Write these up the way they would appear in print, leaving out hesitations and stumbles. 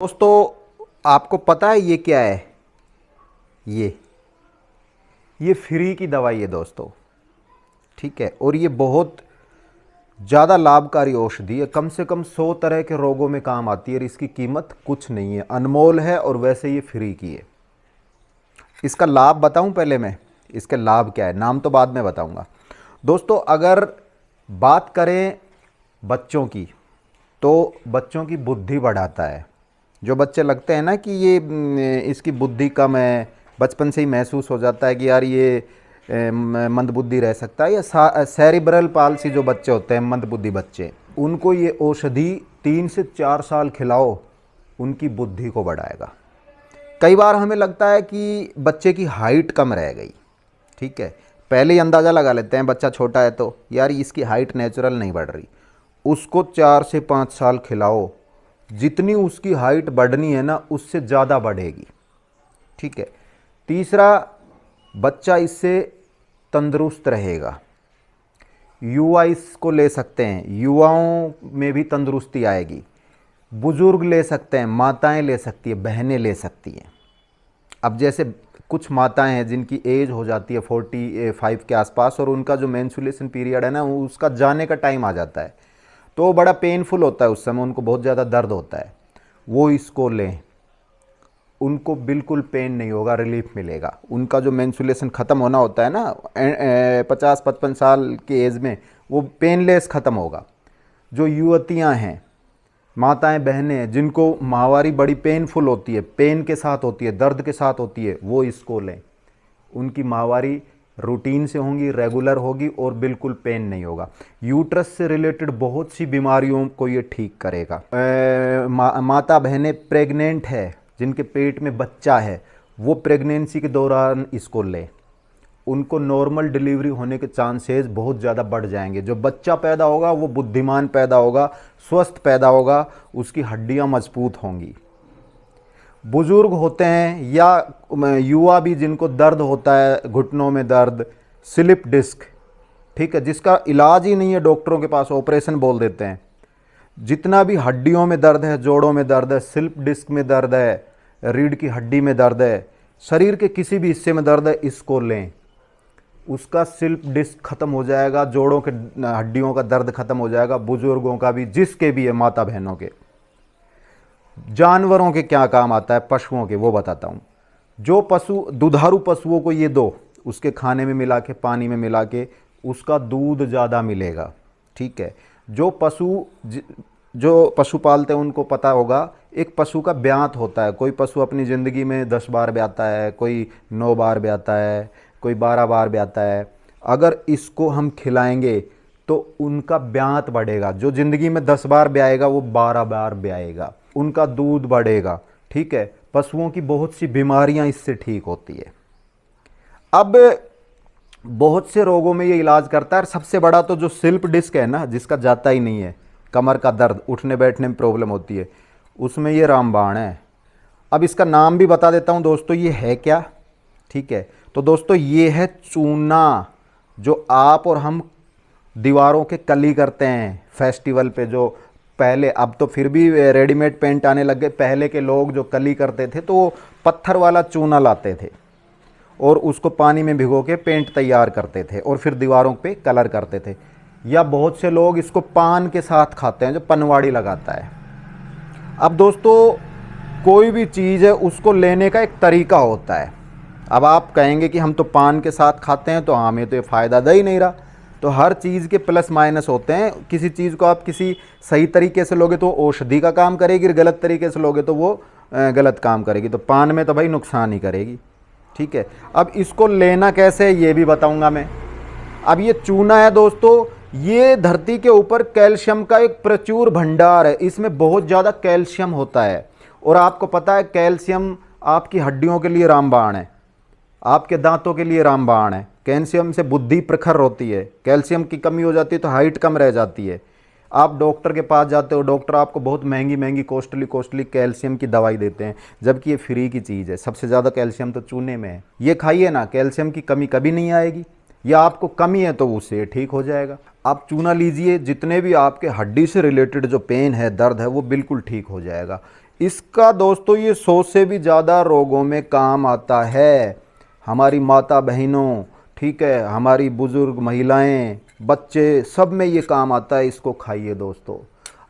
दोस्तों आपको पता है ये क्या है? ये फ्री की दवाई है दोस्तों। ठीक है, और ये बहुत ज़्यादा लाभकारी औषधि है। कम से कम 100 तरह के रोगों में काम आती है और इसकी कीमत कुछ नहीं है, अनमोल है, और वैसे ये फ्री की है। इसका लाभ बताऊं पहले मैं? इसके लाभ क्या है, नाम तो बाद में बताऊंगा। दोस्तों अगर बात करें बच्चों की, तो बच्चों की बुद्धि बढ़ाता है। जो बच्चे लगते हैं ना कि ये इसकी बुद्धि कम है, बचपन से ही महसूस हो जाता है कि यार ये मंदबुद्धि रह सकता है, या सेरिब्रल पाल्सी जो बच्चे होते हैं, मंदबुद्धि बच्चे, उनको ये औषधि 3 से 4 साल खिलाओ, उनकी बुद्धि को बढ़ाएगा। कई बार हमें लगता है कि बच्चे की हाइट कम रह गई। ठीक है, पहले ही अंदाज़ा लगा लेते हैं बच्चा छोटा है तो यार इसकी हाइट नेचुरल नहीं बढ़ रही। उसको 4 से 5 साल खिलाओ, जितनी उसकी हाइट बढ़नी है ना उससे ज़्यादा बढ़ेगी। ठीक है। तीसरा, बच्चा इससे तंदुरुस्त रहेगा। युवा इसको ले सकते हैं, युवाओं में भी तंदुरुस्ती आएगी। बुजुर्ग ले सकते हैं, माताएं ले सकती है, बहनें ले सकती हैं। अब जैसे कुछ माताएं हैं जिनकी एज हो जाती है 45 के आसपास, और उनका जो मेंस्ट्रुएशन पीरियड है ना उसका जाने का टाइम आ जाता है, तो बड़ा पेनफुल होता है, उस समय उनको बहुत ज़्यादा दर्द होता है। वो इसको लें, उनको बिल्कुल पेन नहीं होगा, रिलीफ मिलेगा। उनका जो मेंस्ट्रुएशन ख़त्म होना होता है ना 50-55 साल की एज में, वो पेनलेस ख़त्म होगा। जो युवतियां हैं, माताएं, बहनें, जिनको माहवारी बड़ी पेनफुल होती है, पेन के साथ होती है, दर्द के साथ होती है, वो इसको लें। उनकी माहवारी रूटीन से होंगी, रेगुलर होगी, और बिल्कुल पेन नहीं होगा। यूट्रस से रिलेटेड बहुत सी बीमारियों को ये ठीक करेगा। माता बहनें प्रेग्नेंट है, जिनके पेट में बच्चा है, वो प्रेगनेंसी के दौरान इसको लें। उनको नॉर्मल डिलीवरी होने के चांसेस बहुत ज़्यादा बढ़ जाएंगे। जो बच्चा पैदा होगा वो बुद्धिमान पैदा होगा, स्वस्थ पैदा होगा, उसकी हड्डियां मजबूत होंगी। बुजुर्ग होते हैं या युवा भी जिनको दर्द होता है, घुटनों में दर्द, स्लिप डिस्क, ठीक है, जिसका इलाज ही नहीं है, डॉक्टरों के पास ऑपरेशन बोल देते हैं। जितना भी हड्डियों में दर्द है, जोड़ों में दर्द है, स्लिप डिस्क में दर्द है, रीढ़ की हड्डी में दर्द है, शरीर के किसी भी हिस्से में दर्द है, इसको लें। उसका स्लिप डिस्क खत्म हो जाएगा, जोड़ों के हड्डियों का दर्द खत्म हो जाएगा। बुजुर्गों का भी, जिसके भी है, माता बहनों के। जानवरों के क्या काम आता है, पशुओं के, वो बताता हूँ। जो पशु, दुधारू पशुओं को ये दो, उसके खाने में मिला के, पानी में मिला के, उसका दूध ज़्यादा मिलेगा। ठीक है। जो पशु पालते हैं उनको पता होगा, एक पशु का ब्यात होता है। कोई पशु अपनी ज़िंदगी में 10 बार ब्याता है, कोई 9 बार ब्याता है, कोई 12 बार ब्याता है। अगर इसको हम खिलाएंगे तो उनका ब्यात बढ़ेगा। जो ज़िंदगी में 10 बार ब्याएगा वो 12 बार ब्याएगा, उनका दूध बढ़ेगा। ठीक है। पशुओं की बहुत सी बीमारियां इससे ठीक होती है। अब बहुत से रोगों में ये इलाज करता है। सबसे बड़ा तो जो स्लिप डिस्क है ना, जिसका जाता ही नहीं है, कमर का दर्द, उठने बैठने में प्रॉब्लम होती है, उसमें ये रामबाण है। अब इसका नाम भी बता देता हूँ दोस्तों, ये है क्या? ठीक है, तो दोस्तों ये है चूना, जो आप और हम दीवारों के कली करते हैं फेस्टिवल पे। जो पहले, अब तो फिर भी रेडीमेड पेंट आने लग गए, पहले के लोग जो कली करते थे तो वो पत्थर वाला चूना लाते थे और उसको पानी में भिगो के पेंट तैयार करते थे और फिर दीवारों पे कलर करते थे। या बहुत से लोग इसको पान के साथ खाते हैं, जो पनवाड़ी लगाता है। अब दोस्तों कोई भी चीज़ है, उसको लेने का एक तरीका होता है। अब आप कहेंगे कि हम तो पान के साथ खाते हैं तो हमें तो ये फ़ायदा दे ही नहीं रहा। तो हर चीज़ के प्लस माइनस होते हैं। किसी चीज़ को आप किसी सही तरीके से लोगे तो औषधि का काम करेगी, गलत तरीके से लोगे तो वो गलत काम करेगी। तो पान में तो भाई नुकसान ही करेगी। ठीक है। अब इसको लेना कैसे है ये भी बताऊंगा मैं। अब ये चूना है दोस्तों, ये धरती के ऊपर कैल्शियम का एक प्रचुर भंडार है। इसमें बहुत ज़्यादा कैल्शियम होता है, और आपको पता है कैल्शियम आपकी हड्डियों के लिए रामबाण है, आपके दांतों के लिए रामबाण है। कैल्शियम से बुद्धि प्रखर होती है। कैल्शियम की कमी हो जाती है तो हाइट कम रह जाती है। आप डॉक्टर के पास जाते हो, डॉक्टर आपको बहुत महंगी महंगी कॉस्टली कैल्शियम की दवाई देते हैं, जबकि ये फ्री की चीज़ है। सबसे ज़्यादा कैल्शियम तो चूने में है। ये खाइए ना, कैल्शियम की कमी कभी नहीं आएगी। या आपको कमी है तो उससे ठीक हो जाएगा। आप चूना लीजिए, जितने भी आपके हड्डी से रिलेटेड जो पेन है, दर्द है, वो बिल्कुल ठीक हो जाएगा। इसका दोस्तों ये 100 से भी ज़्यादा रोगों में काम आता है। हमारी माता बहनों, ठीक है, हमारी बुज़ुर्ग महिलाएं, बच्चे, सब में ये काम आता है। इसको खाइए दोस्तों।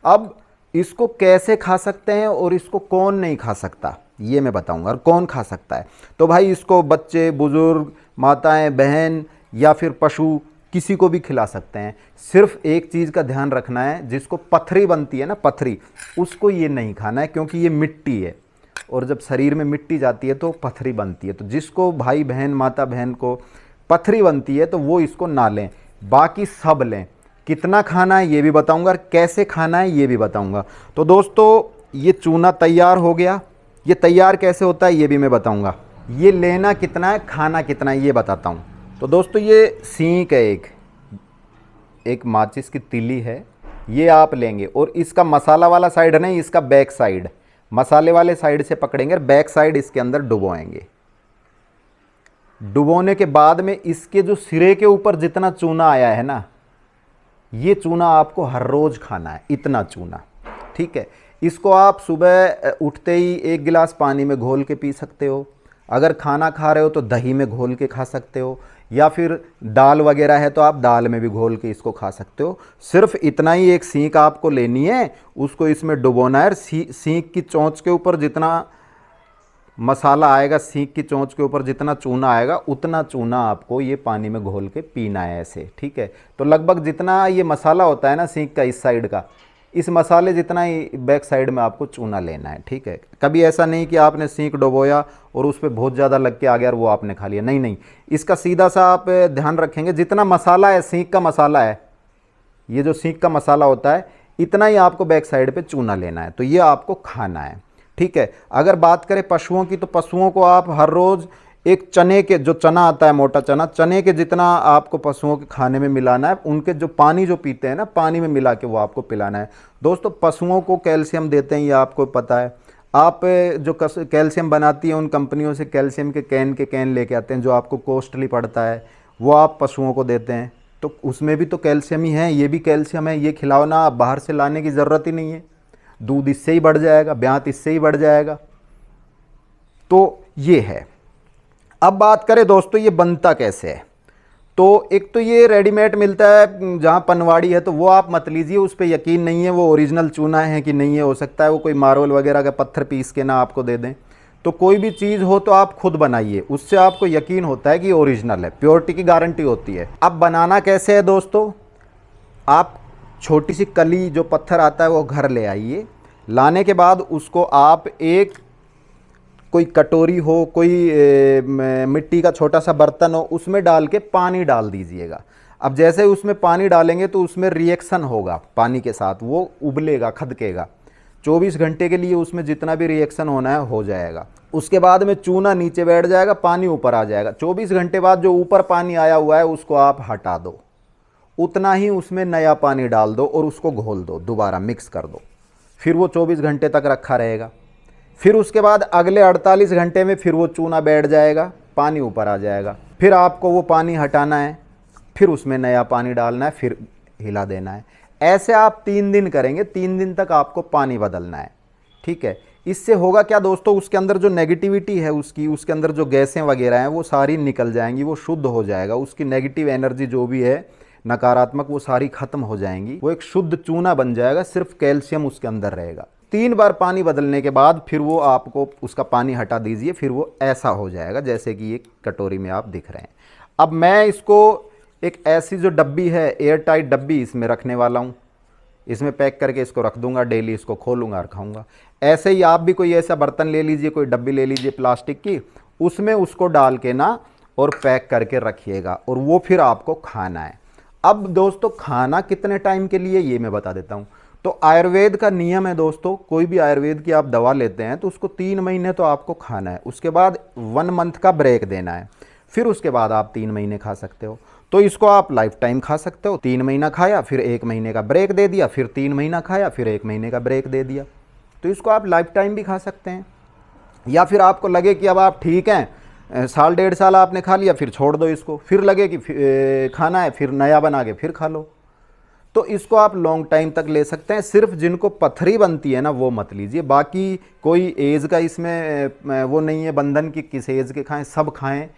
अब इसको कैसे खा सकते हैं और इसको कौन नहीं खा सकता ये मैं बताऊंगा। और कौन खा सकता है तो भाई इसको बच्चे, बुज़ुर्ग, माताएं, बहन या फिर पशु किसी को भी खिला सकते हैं। सिर्फ एक चीज़ का ध्यान रखना है, जिसको पथरी बनती है ना, पथरी, उसको ये नहीं खाना है क्योंकि ये मिट्टी है और जब शरीर में मिट्टी जाती है तो पथरी बनती है। तो जिसको भाई बहन, माता बहन को पथरी बनती है तो वो इसको ना लें, बाकी सब लें। कितना खाना है ये भी बताऊंगा और कैसे खाना है ये भी बताऊंगा। तो दोस्तों ये चूना तैयार हो गया। ये तैयार कैसे होता है ये भी मैं बताऊंगा। ये लेना कितना है, खाना कितना है ये बताता हूँ। तो दोस्तों ये सींक है, एक माचिस की तीली है, ये आप लेंगे और इसका मसाला वाला साइड नहीं, इसका बैक साइड, मसाले वाले साइड से पकड़ेंगे और बैक साइड इसके अंदर डुबोएंगे। डुबोने के बाद में इसके जो सिरे के ऊपर जितना चूना आया है ना, ये चूना आपको हर रोज खाना है, इतना चूना, ठीक है। इसको आप सुबह उठते ही 1 गिलास पानी में घोल के पी सकते हो। अगर खाना खा रहे हो तो दही में घोल के खा सकते हो, या फिर दाल वगैरह है तो आप दाल में भी घोल के इसको खा सकते हो। सिर्फ इतना ही, एक सींक आपको लेनी है, उसको इसमें डुबोना है। सींक की चोंच के ऊपर जितना मसाला आएगा, सींक की चोंच के ऊपर जितना चूना आएगा, उतना चूना आपको ये पानी में घोल के पीना है ऐसे, ठीक है। तो लगभग जितना ये मसाला होता है ना सींक का इस साइड का, इस मसाले जितना ही बैक साइड में आपको चूना लेना है, ठीक है। कभी ऐसा नहीं कि आपने सींक डुबोया और उस पर बहुत ज़्यादा लग के आ गया और वो आपने खा लिया, नहीं नहीं। इसका सीधा सा आप ध्यान रखेंगे, जितना मसाला है, सींक का मसाला है, ये जो सींक का मसाला होता है, इतना ही आपको बैक साइड पे चूना लेना है। तो ये आपको खाना है, ठीक है। अगर बात करें पशुओं की, तो पशुओं को आप हर रोज़ एक चने के, जो चना आता है मोटा चना, चने के जितना आपको पशुओं के खाने में मिलाना है। उनके जो पानी जो पीते हैं ना, पानी में मिला के वो आपको पिलाना है। दोस्तों पशुओं को कैल्शियम देते हैं, ये आपको पता है। आप जो कैल्शियम बनाती है उन कंपनियों से कैल्शियम के कैन लेके आते हैं, जो आपको कॉस्टली पड़ता है, वो आप पशुओं को देते हैं। तो उसमें भी तो कैल्शियम ही है, ये भी कैल्शियम है। ये खिलाओ ना, आप बाहर से लाने की ज़रूरत ही नहीं है। दूध इससे ही बढ़ जाएगा, ब्यात इससे ही बढ़ जाएगा। तो ये है। अब बात करें दोस्तों ये बनता कैसे है, तो एक तो ये रेडीमेड मिलता है, जहाँ पनवाड़ी है तो वो आप मत लीजिए, उस पर यकीन नहीं है वो ओरिजिनल चूना है कि नहीं है। हो सकता है वो कोई मार्बल वगैरह का पत्थर पीस के ना आपको दे दें। तो कोई भी चीज़ हो तो आप खुद बनाइए, उससे आपको यकीन होता है कि ओरिजिनल है, प्योरिटी की गारंटी होती है। अब बनाना कैसे है दोस्तों, आप छोटी सी कली जो पत्थर आता है वो घर ले आइए। लाने के बाद उसको आप एक कोई कटोरी हो, कोई मिट्टी का छोटा सा बर्तन हो, उसमें डाल के पानी डाल दीजिएगा। अब जैसे उसमें पानी डालेंगे तो उसमें रिएक्शन होगा पानी के साथ, वो उबलेगा, खदकेगा। 24 घंटे के लिए उसमें जितना भी रिएक्शन होना है हो जाएगा। उसके बाद में चूना नीचे बैठ जाएगा, पानी ऊपर आ जाएगा। 24 घंटे बाद जो ऊपर पानी आया हुआ है उसको आप हटा दो, उतना ही उसमें नया पानी डाल दो और उसको घोल दो, दोबारा मिक्स कर दो। फिर वो 24 घंटे तक रखा रहेगा। फिर उसके बाद अगले 48 घंटे में फिर वो चूना बैठ जाएगा, पानी ऊपर आ जाएगा। फिर आपको वो पानी हटाना है, फिर उसमें नया पानी डालना है, फिर हिला देना है। ऐसे आप 3 दिन करेंगे, 3 दिन तक आपको पानी बदलना है, ठीक है। इससे होगा क्या दोस्तों, उसके अंदर जो नेगेटिविटी है उसके अंदर जो गैसें वगैरह हैं वो सारी निकल जाएंगी, वो शुद्ध हो जाएगा। उसकी नेगेटिव एनर्जी जो भी है, नकारात्मक, वो सारी खत्म हो जाएंगी। वो एक शुद्ध चूना बन जाएगा, सिर्फ कैल्शियम उसके अंदर रहेगा। 3 बार पानी बदलने के बाद फिर वो आपको उसका पानी हटा दीजिए, फिर वो ऐसा हो जाएगा जैसे कि एक कटोरी में आप दिख रहे हैं। अब मैं इसको एक ऐसी जो डब्बी है, एयर टाइट डब्बी, इसमें रखने वाला हूँ। इसमें पैक करके इसको रख दूंगा, डेली इसको खोलूंगा और खाऊंगा। ऐसे ही आप भी कोई ऐसा बर्तन ले लीजिए, कोई डब्बी ले लीजिए प्लास्टिक की, उसमें उसको डाल के ना और पैक करके रखिएगा, और वो फिर आपको खाना है। अब दोस्तों खाना कितने टाइम के लिए ये मैं बता देता हूँ। तो आयुर्वेद का नियम है दोस्तों, कोई भी आयुर्वेद की आप दवा लेते हैं तो उसको 3 महीने तो आपको खाना है, उसके बाद 1 मंथ का ब्रेक देना है, फिर उसके बाद आप 3 महीने खा सकते हो। तो इसको आप लाइफ टाइम खा सकते हो। 3 महीना खाया, फिर 1 महीने का ब्रेक दे दिया, फिर 3 महीना खाया, फिर 1 महीने का ब्रेक दे दिया। तो इसको आप लाइफ टाइम भी खा सकते हैं। या फिर आपको लगे कि अब आप ठीक हैं, 1.5 साल 1.5 साल आपने खा लिया, फिर छोड़ दो इसको, फिर लगे कि खाना है, फिर नया बना के फिर खा लो। तो इसको आप लॉन्ग टाइम तक ले सकते हैं। सिर्फ जिनको पथरी बनती है ना वो मत लीजिए, बाकी कोई एज का इसमें वो नहीं है बंधन की किस एज के खाएं, सब खाएं।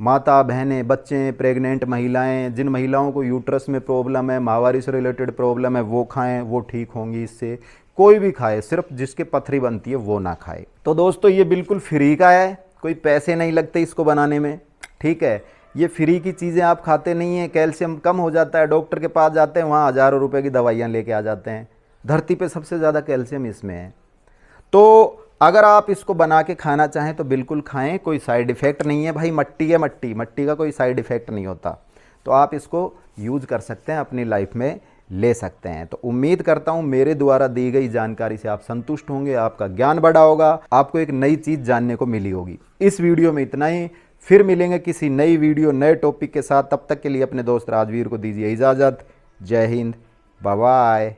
माता बहनें, बच्चे, प्रेग्नेंट महिलाएं, जिन महिलाओं को यूट्रस में प्रॉब्लम है, माहवारी से रिलेटेड प्रॉब्लम है, वो खाएं, वो ठीक होंगी इससे। कोई भी खाए, सिर्फ जिसके पथरी बनती है वो ना खाए। तो दोस्तों ये बिल्कुल फ्री का है, कोई पैसे नहीं लगते इसको बनाने में, ठीक है। ये फ्री की चीज़ें आप खाते नहीं हैं। कैल्शियम कम हो जाता है, डॉक्टर के पास जाते हैं, वहाँ हज़ारों रुपए की दवाइयाँ लेके आ जाते हैं। धरती पे सबसे ज़्यादा कैल्शियम इसमें है। तो अगर आप इसको बना के खाना चाहें तो बिल्कुल खाएं, कोई साइड इफ़ेक्ट नहीं है भाई। मट्टी है, मट्टी का कोई साइड इफ़ेक्ट नहीं होता। तो आप इसको यूज़ कर सकते हैं, अपनी लाइफ में ले सकते हैं। तो उम्मीद करता हूं मेरे द्वारा दी गई जानकारी से आप संतुष्ट होंगे, आपका ज्ञान बढ़ा होगा, आपको एक नई चीज़ जानने को मिली होगी। इस वीडियो में इतना ही, फिर मिलेंगे किसी नई वीडियो नए टॉपिक के साथ। तब तक के लिए अपने दोस्त राजवीर को दीजिए इजाज़त। जय हिंद, बाय बाय।